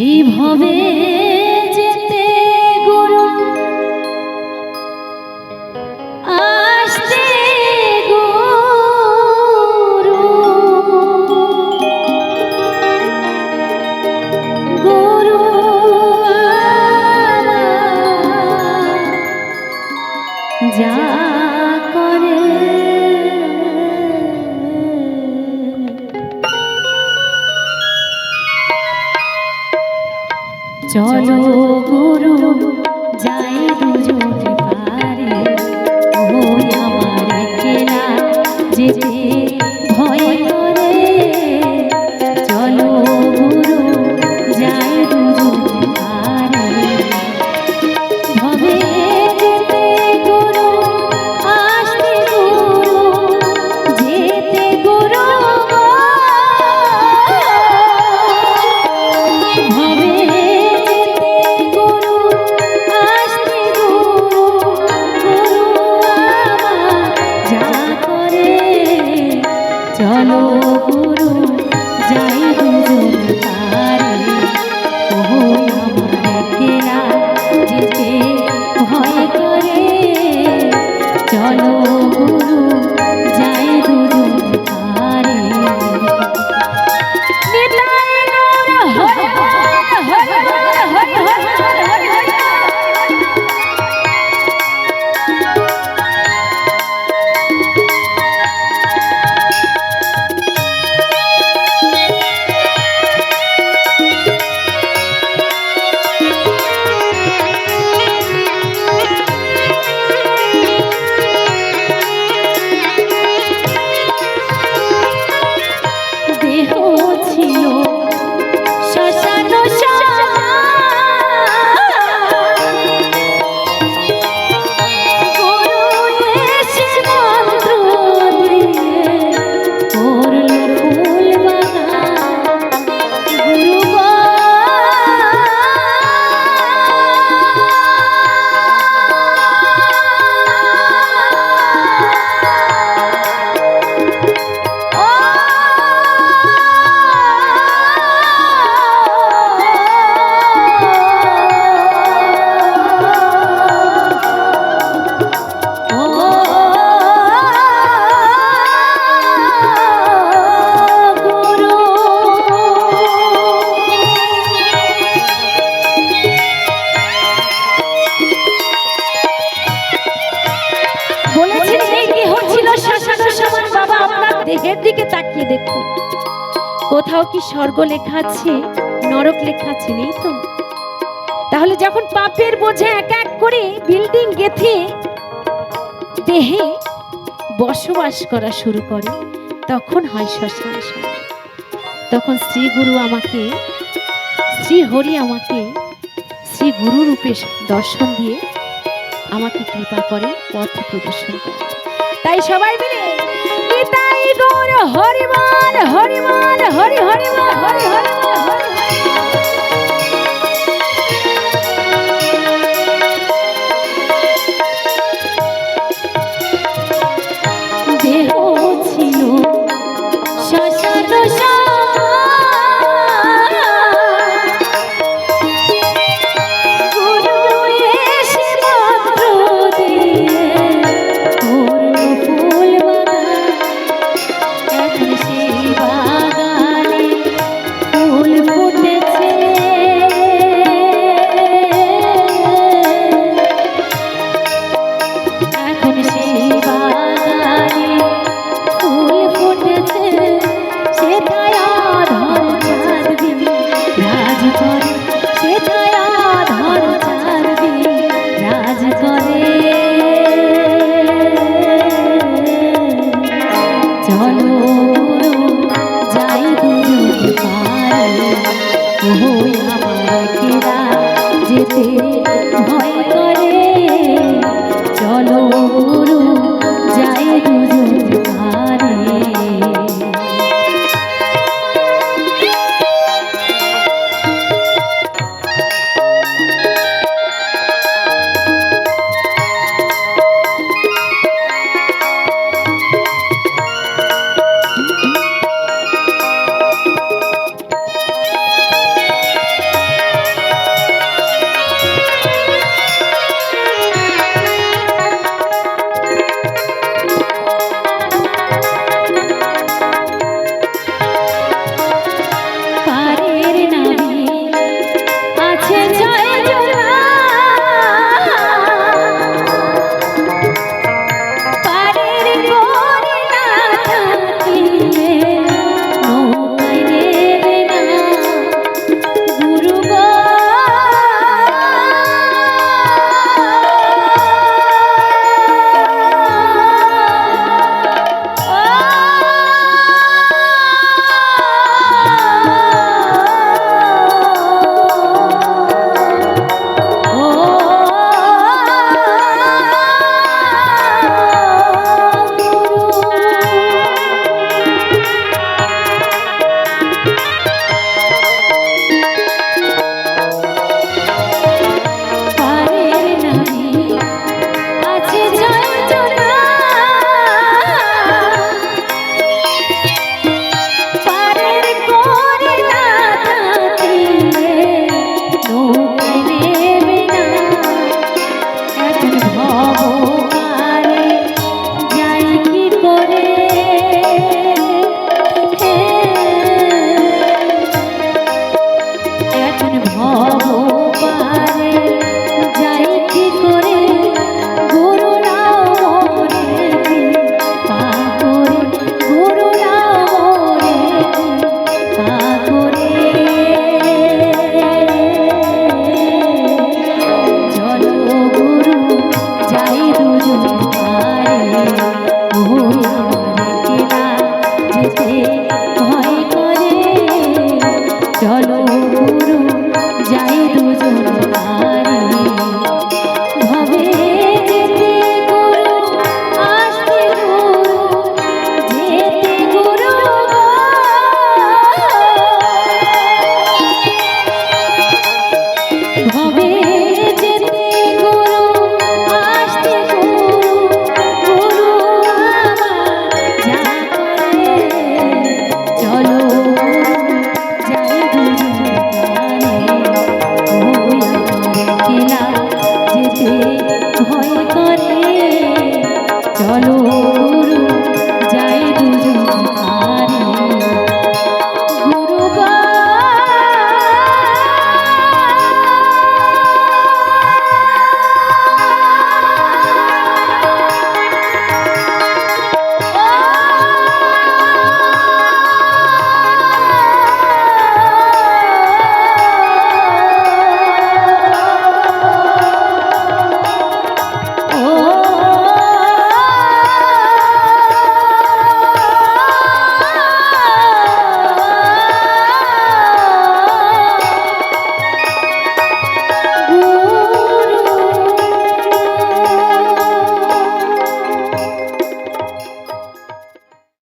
এইভাবে যেতে গুরু আসতে গুরু গুরু যা করে চলো গুরু যাই দুজনে পারে ওই আমার একলা যেতে ভয় করে চলো গুরু যাই দুজনে পারে ভবে যেতে গুরু আসতে গুরু যেতে গুরু ভবে চলো গুরু যাই দুজনে পারে ওই আমার একলা যেতে ভয় করে চলো গুরু যাই দুজনে পারে দেহের দিকে তাকিয়ে দেখুন কোথাও কি স্বর্গ লেখা আছে নরক লেখা আছে নেই তো তাহলে যখন পাপের বোঝা এক এক করে বিল্ডিং গেঁথে দেহে বসবাস করা শুরু করে তখন হয় শ্মশান তখন শ্রী গুরু আমাকে শ্রী হরি আমাকে শ্রী গুরু রূপে দর্শন দিয়ে আমাকে কৃপা করে পথ প্রদর্শন করে তাই সবাই মিলে নিতাই গৌর হরিবল হরিবল হরি হরিবল